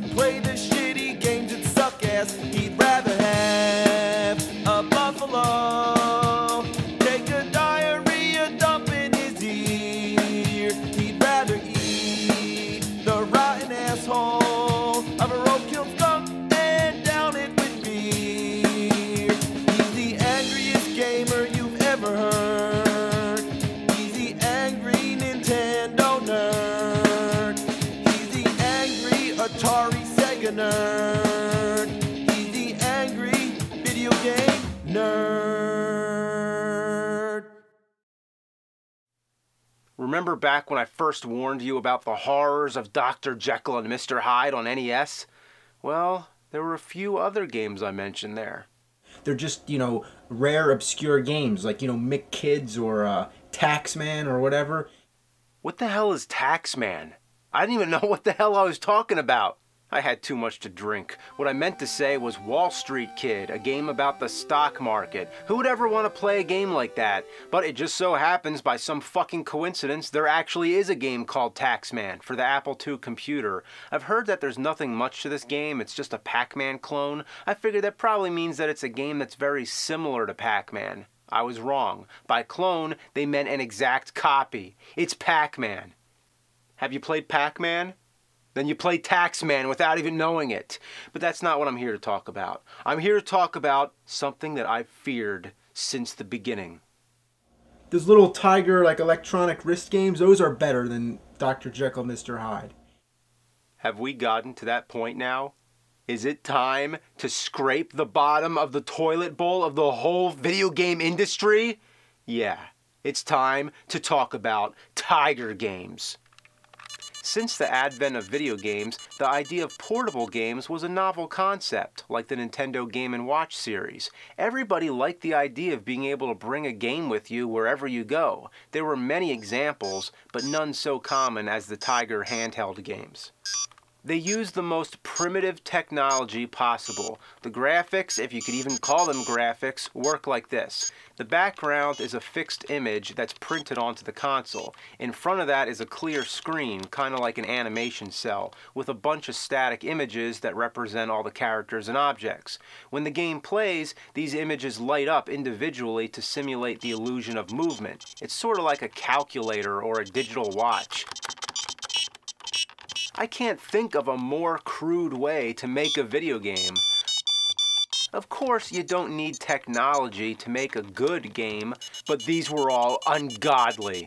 to play the shitty games that suck ass. He'd rather have a buffalo take a diarrhea dump in his ear. He'd rather eat the rotten asshole of a roadkill skunk and down it with beer. He's the angriest gamer you've ever heard. He's the angry Nintendo nerd. He's the angry Atari Sega nerd. He's the angry video game nerd. Remember back when I first warned you about the horrors of Dr. Jekyll and Mr. Hyde on NES? Well, there were a few other games I mentioned there. They're just, rare, obscure games like, Mick Kids or Taxman or whatever. What the hell is Taxman? I didn't even know what the hell I was talking about. I had too much to drink. What I meant to say was Wall Street Kid, a game about the stock market. Who would ever want to play a game like that? But it just so happens, by some fucking coincidence, there actually is a game called Taxman for the Apple II computer. I've heard that there's nothing much to this game, it's just a Pac-Man clone. I figured that probably means that it's a game that's very similar to Pac-Man. I was wrong. By clone, they meant an exact copy. It's Pac-Man. Have you played Pac-Man? Then you play Taxman without even knowing it. But that's not what I'm here to talk about. I'm here to talk about something that I've feared since the beginning. Those little tiger, electronic wrist games, those are better than Dr. Jekyll, Mr. Hyde. Have we gotten to that point now? Is it time to scrape the bottom of the toilet bowl of the whole video game industry? Yeah, it's time to talk about tiger games. Since the advent of video games, the idea of portable games was a novel concept, like the Nintendo Game & Watch series. Everybody liked the idea of being able to bring a game with you wherever you go. There were many examples, but none so common as the Tiger handheld games. They used the most primitive technology possible. The graphics, if you could even call them graphics, work like this. The background is a fixed image that's printed onto the console. In front of that is a clear screen, kind of like an animation cell, with a bunch of static images that represent all the characters and objects. When the game plays, these images light up individually to simulate the illusion of movement. It's sort of like a calculator or a digital watch. I can't think of a more crude way to make a video game. Of course, you don't need technology to make a good game, but these were all ungodly.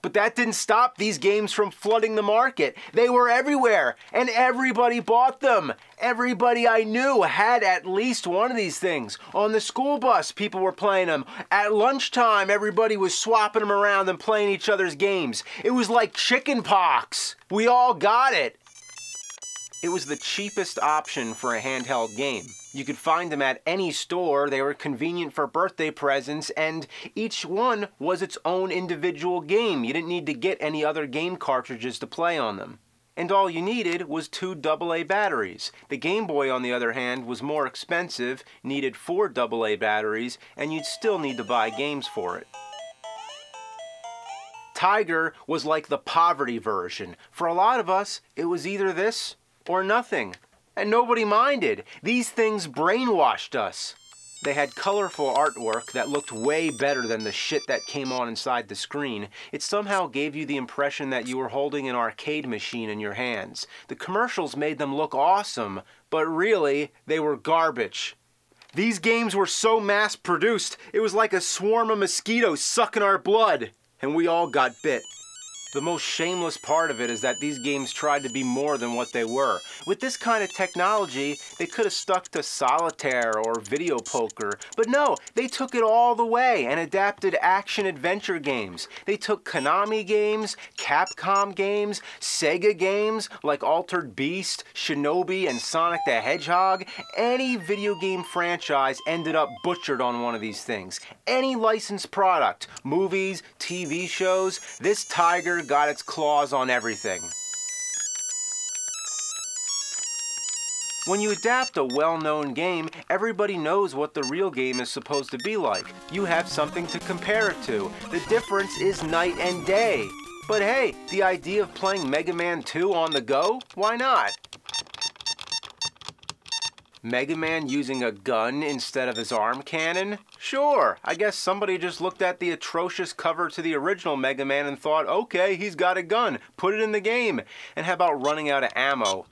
But that didn't stop these games from flooding the market. They were everywhere, and everybody bought them. Everybody I knew had at least one of these things. On the school bus, people were playing them. At lunchtime, everybody was swapping them around and playing each other's games. It was like chicken pox. We all got it. It was the cheapest option for a handheld game. You could find them at any store, they were convenient for birthday presents, and each one was its own individual game. You didn't need to get any other game cartridges to play on them. And all you needed was 2 AA batteries. The Game Boy, on the other hand, was more expensive, needed 4 AA batteries, and you'd still need to buy games for it. Tiger was like the poverty version. For a lot of us, it was either this or nothing. And nobody minded. These things brainwashed us. They had colorful artwork that looked way better than the shit that came on inside the screen. It somehow gave you the impression that you were holding an arcade machine in your hands. The commercials made them look awesome, but really, they were garbage. These games were so mass-produced, it was like a swarm of mosquitoes sucking our blood, and we all got bit. The most shameless part of it is that these games tried to be more than what they were. With this kind of technology, they could have stuck to solitaire or video poker, but no, they took it all the way and adapted action-adventure games. They took Konami games, Capcom games, Sega games like Altered Beast, Shinobi, and Sonic the Hedgehog. Any video game franchise ended up butchered on one of these things. Any licensed product, movies, TV shows, this tiger got its claws on everything. When you adapt a well-known game, everybody knows what the real game is supposed to be like. You have something to compare it to. The difference is night and day. But hey, the idea of playing Mega Man 2 on the go? Why not? Mega Man using a gun instead of his arm cannon? Sure, I guess somebody just looked at the atrocious cover to the original Mega Man and thought, okay, he's got a gun, put it in the game. And how about running out of ammo?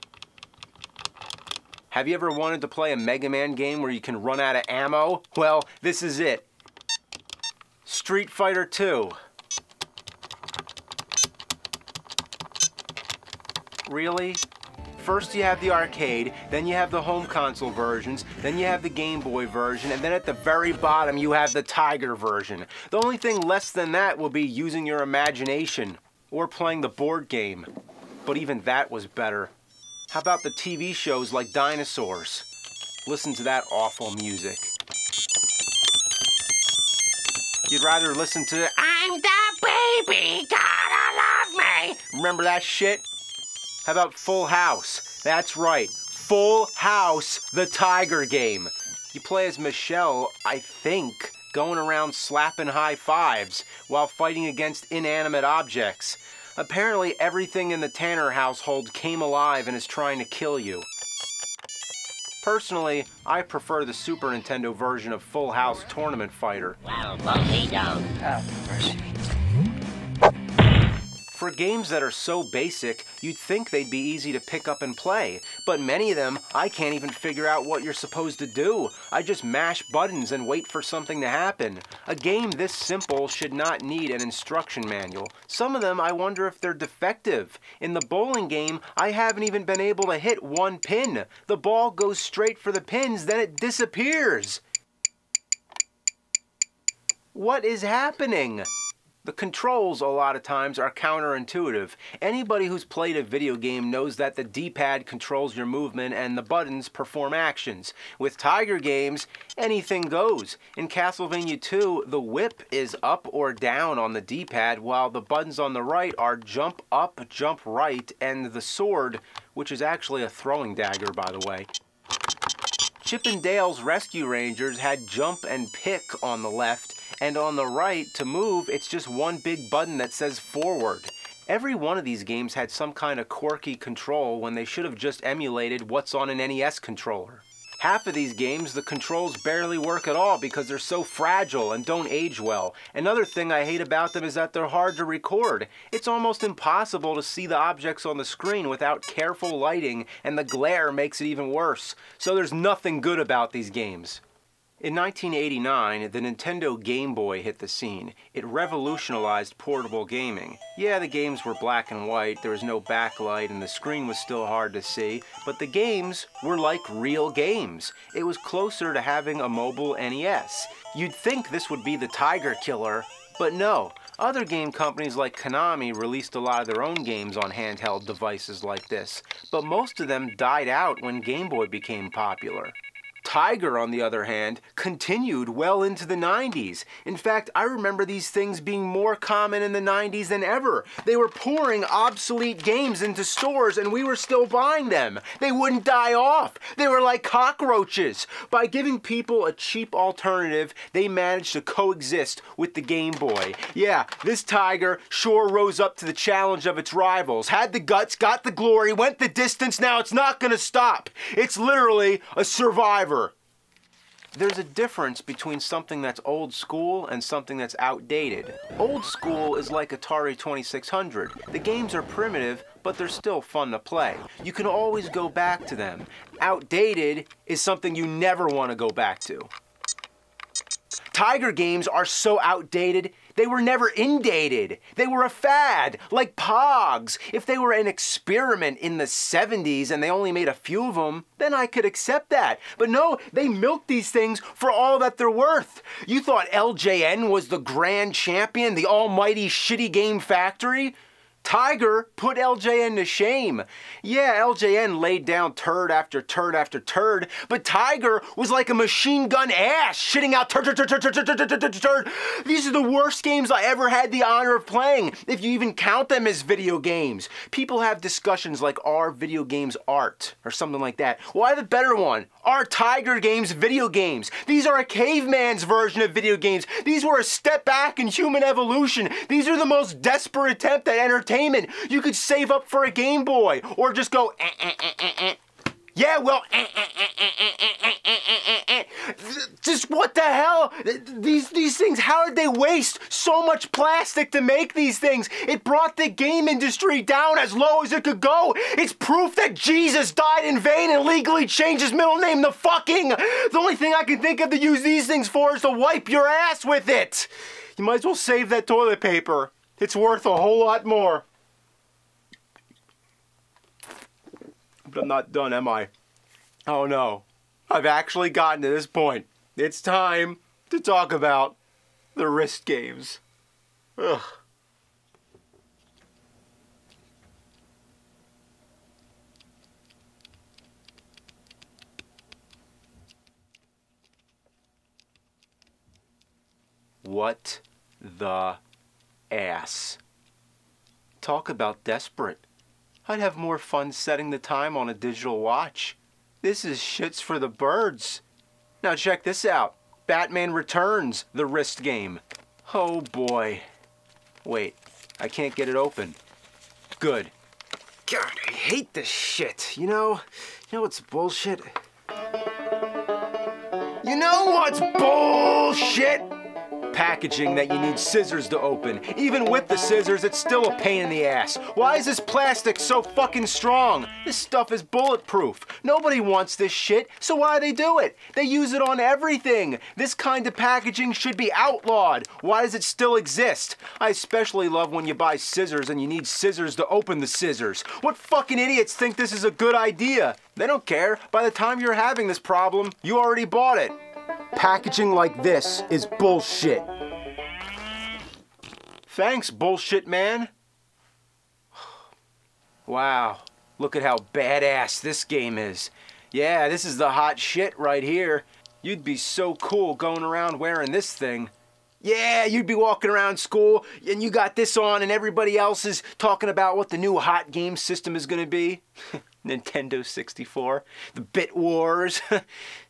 Have you ever wanted to play a Mega Man game where you can run out of ammo? Well, this is it. Street Fighter 2. Really? First you have the arcade, then you have the home console versions, then you have the Game Boy version, and then at the very bottom you have the Tiger version. The only thing less than that will be using your imagination, or playing the board game. But even that was better. How about the TV shows like Dinosaurs? Listen to that awful music. You'd rather listen to I'm the baby, gotta love me. Remember that shit? How about Full House? That's right, Full House, the Tiger game. You play as Michelle, I think, going around slapping high fives while fighting against inanimate objects. Apparently everything in the Tanner household came alive and is trying to kill you. Personally, I prefer the Super Nintendo version of Full House Tournament Fighter. Well, Bobby, don't. Oh, mercy. For games that are so basic, you'd think they'd be easy to pick up and play, but many of them, I can't even figure out what you're supposed to do. I just mash buttons and wait for something to happen. A game this simple should not need an instruction manual. Some of them, I wonder if they're defective. In the bowling game, I haven't even been able to hit one pin. The ball goes straight for the pins, then it disappears. What is happening? The controls, a lot of times, are counterintuitive. Anybody who's played a video game knows that the D-pad controls your movement and the buttons perform actions. With Tiger games, anything goes. In Castlevania 2, the whip is up or down on the D-pad, while the buttons on the right are jump up, jump right, and the sword, which is actually a throwing dagger, by the way. Chip and Dale's Rescue Rangers had jump and pick on the left, and on the right, to move, it's just one big button that says forward. Every one of these games had some kind of quirky control when they should have just emulated what's on an NES controller. Half of these games, the controls barely work at all because they're so fragile and don't age well. Another thing I hate about them is that they're hard to record. It's almost impossible to see the objects on the screen without careful lighting, and the glare makes it even worse. So there's nothing good about these games. In 1989, the Nintendo Game Boy hit the scene. It revolutionized portable gaming. Yeah, the games were black and white, there was no backlight, and the screen was still hard to see, but the games were like real games. It was closer to having a mobile NES. You'd think this would be the Tiger Killer, but no. Other game companies like Konami released a lot of their own games on handheld devices like this, but most of them died out when Game Boy became popular. Tiger, on the other hand, continued well into the 90s. In fact, I remember these things being more common in the 90s than ever. They were pouring obsolete games into stores and we were still buying them. They wouldn't die off. They were like cockroaches. By giving people a cheap alternative, they managed to coexist with the Game Boy. Yeah, this Tiger sure rose up to the challenge of its rivals. Had the guts, got the glory, went the distance, now it's not gonna stop. It's literally a survivor. There's a difference between something that's old school and something that's outdated. Old school is like Atari 2600. The games are primitive, but they're still fun to play. You can always go back to them. Outdated is something you never want to go back to. Tiger games are so outdated, they were never indated. They were a fad, like Pogs. If they were an experiment in the 70s and they only made a few of them, then I could accept that. But no, they milked these things for all that they're worth. You thought LJN was the grand champion, the almighty shitty game factory? Tiger put LJN to shame. Yeah, LJN laid down turd after turd after turd, but Tiger was like a machine gun ass, shitting out turd. These are the worst games I ever had the honor of playing, if you even count them as video games. People have discussions like, are video games art? Or something like that. Well, I have a better one. Are Tiger games video games? These are a caveman's version of video games. These were a step back in human evolution. These are the most desperate attempt at entertainment. You could save up for a Game Boy, or just go, Yeah, well, just what the hell? These things, how did they waste so much plastic to make these things? It brought the game industry down as low as it could go. It's proof that Jesus died in vain and legally changed his middle name to fucking. The only thing I can think of to use these things for is to wipe your ass with it. You might as well save that toilet paper. It's worth a whole lot more. But I'm not done, am I? Oh no. I've actually gotten to this point. It's time to talk about the wrist games. Ugh. What the ass? Talk about desperate. I'd have more fun setting the time on a digital watch. This is shits for the birds. Now check this out. Batman Returns, the wrist game. Oh boy. Wait, I can't get it open. Good. God, I hate this shit. You know what's bullshit? You know what's bullshit? Packaging that you need scissors to open. Even with the scissors, it's still a pain in the ass. Why is this plastic so fucking strong? This stuff is bulletproof. Nobody wants this shit, so why do they do it? They use it on everything. This kind of packaging should be outlawed. Why does it still exist? I especially love when you buy scissors and you need scissors to open the scissors. What fucking idiots think this is a good idea? They don't care. By the time you're having this problem, you already bought it. Packaging like this is bullshit. Thanks, bullshit man. Wow, look at how badass this game is. Yeah, this is the hot shit right here. You'd be so cool going around wearing this thing. Yeah, you'd be walking around school and you got this on and everybody else is talking about what the new hot game system is gonna be. Nintendo 64, the Bit Wars.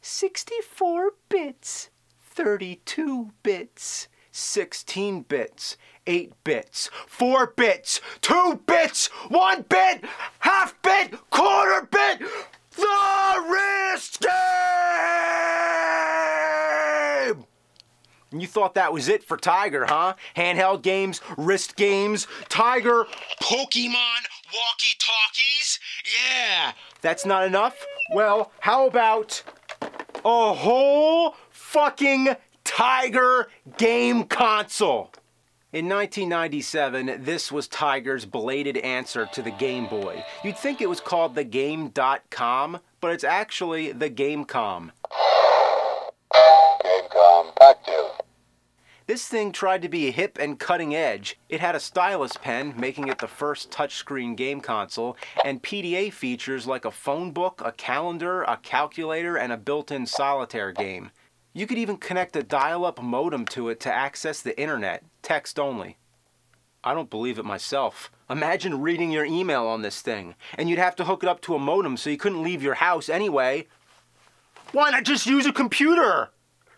64 bits, 32 bits, 16 bits, 8 bits, 4 bits, 2 bits, 1 bit, half bit, quarter bit, the wrist game! And you thought that was it for Tiger, huh? Handheld games, wrist games, Tiger, Pokemon, walkie-talkies? Yeah! That's not enough? Well, how about a whole fucking Tiger game console? In 1997, this was Tiger's belated answer to the Game Boy. You'd think it was called the Game.com, but it's actually the Gamecom. Gamecom active. This thing tried to be hip and cutting edge. It had a stylus pen, making it the first touchscreen game console, and PDA features like a phone book, a calendar, a calculator, and a built-in solitaire game. You could even connect a dial-up modem to it to access the internet, text only. I don't believe it myself. Imagine reading your email on this thing, and you'd have to hook it up to a modem so you couldn't leave your house anyway. Why not just use a computer?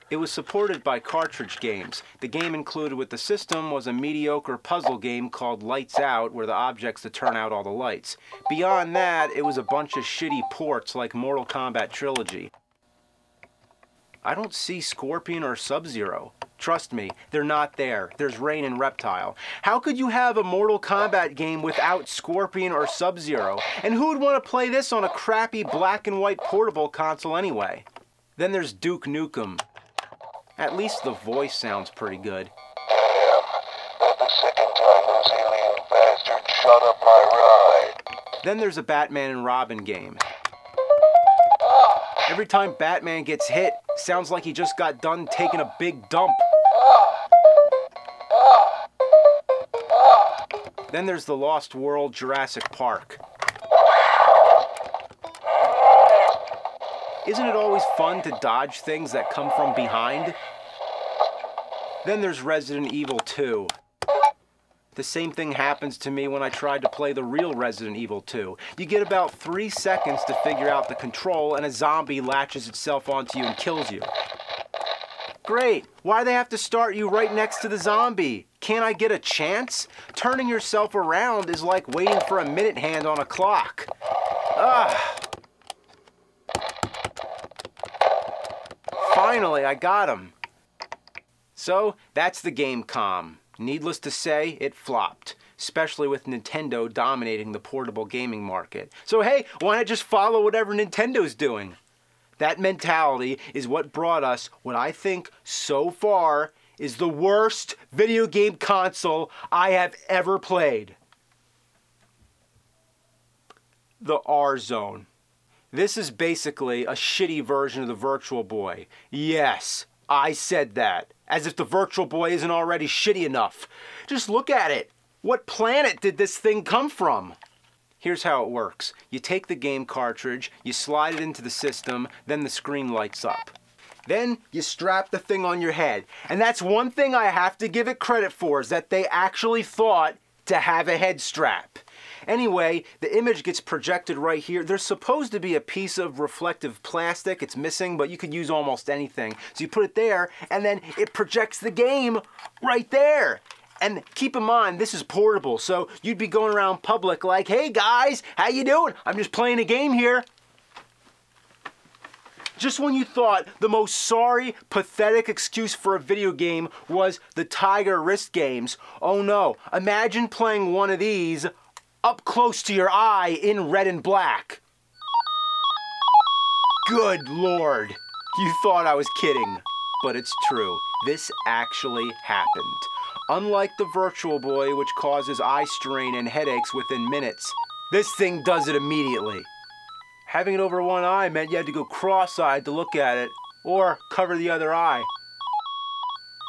It was supported by cartridge games. The game included with the system was a mediocre puzzle game called Lights Out, where the object's to turn out all the lights. Beyond that, it was a bunch of shitty ports like Mortal Kombat Trilogy. I don't see Scorpion or Sub-Zero. Trust me, they're not there. There's Rain and Reptile. How could you have a Mortal Kombat game without Scorpion or Sub-Zero? And who would want to play this on a crappy black and white portable console anyway? Then there's Duke Nukem. At least the voice sounds pretty good. Damn, that the second time those alien bastards shut up my ride. Then there's a Batman and Robin game. Every time Batman gets hit, sounds like he just got done taking a big dump. Then there's the Lost World Jurassic Park. Isn't it always fun to dodge things that come from behind? Then there's Resident Evil 2. The same thing happens to me when I tried to play the real Resident Evil 2. You get about 3 seconds to figure out the control and a zombie latches itself onto you and kills you. Great, why do they have to start you right next to the zombie? Can't I get a chance? Turning yourself around is like waiting for a minute hand on a clock. Ugh. Finally, I got him. So, that's the Gamecom. Needless to say, it flopped, especially with Nintendo dominating the portable gaming market. So hey, why not just follow whatever Nintendo's doing? That mentality is what brought us what I think so far is the worst video game console I have ever played. The R-Zone. This is basically a shitty version of the Virtual Boy. Yes, I said that. As if the Virtual Boy isn't already shitty enough. Just look at it. What planet did this thing come from? Here's how it works. You take the game cartridge, you slide it into the system, then the screen lights up. Then you strap the thing on your head. And that's one thing I have to give it credit for, is that they actually thought to have a head strap. Anyway, the image gets projected right here. There's supposed to be a piece of reflective plastic. It's missing, but you could use almost anything. So you put it there, and then it projects the game right there. And keep in mind, this is portable, so you'd be going around public like, hey guys, how you doing? I'm just playing a game here. Just when you thought the most sorry, pathetic excuse for a video game was the Tiger wrist games, oh no, imagine playing one of these up close to your eye in red and black. Good Lord, you thought I was kidding, but it's true. This actually happened. Unlike the Virtual Boy, which causes eye strain and headaches within minutes, this thing does it immediately. Having it over one eye meant you had to go cross-eyed to look at it, or cover the other eye.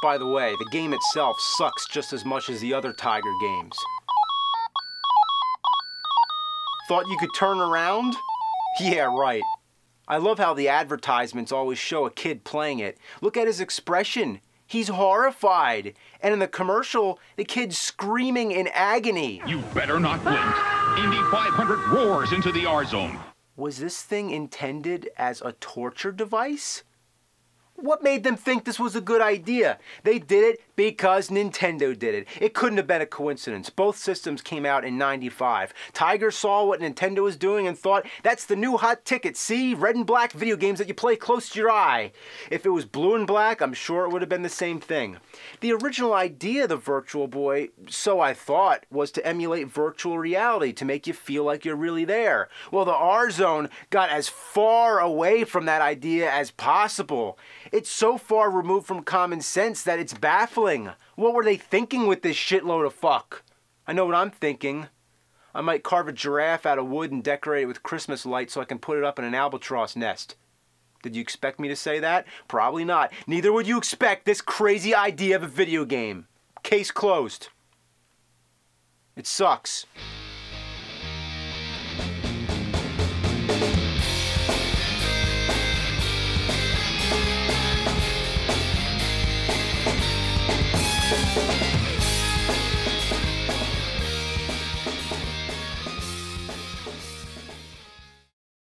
By the way, the game itself sucks just as much as the other Tiger games. Thought you could turn around? Yeah, right. I love how the advertisements always show a kid playing it. Look at his expression. He's horrified. And in the commercial, the kid's screaming in agony. You better not blink. Indy 500 roars into the R-Zone. Was this thing intended as a torture device? What made them think this was a good idea? They did it because Nintendo did it. It couldn't have been a coincidence. Both systems came out in '95. Tiger saw what Nintendo was doing and thought, that's the new hot ticket, see? Red and black video games that you play close to your eye. If it was blue and black, I'm sure it would have been the same thing. The original idea of the Virtual Boy, so I thought, was to emulate virtual reality to make you feel like you're really there. Well, the R-Zone got as far away from that idea as possible. It's so far removed from common sense that it's baffling. What were they thinking with this shitload of fuck? I know what I'm thinking. I might carve a giraffe out of wood and decorate it with Christmas lights so I can put it up in an albatross nest. Did you expect me to say that? Probably not. Neither would you expect this crazy idea of a video game. Case closed. It sucks.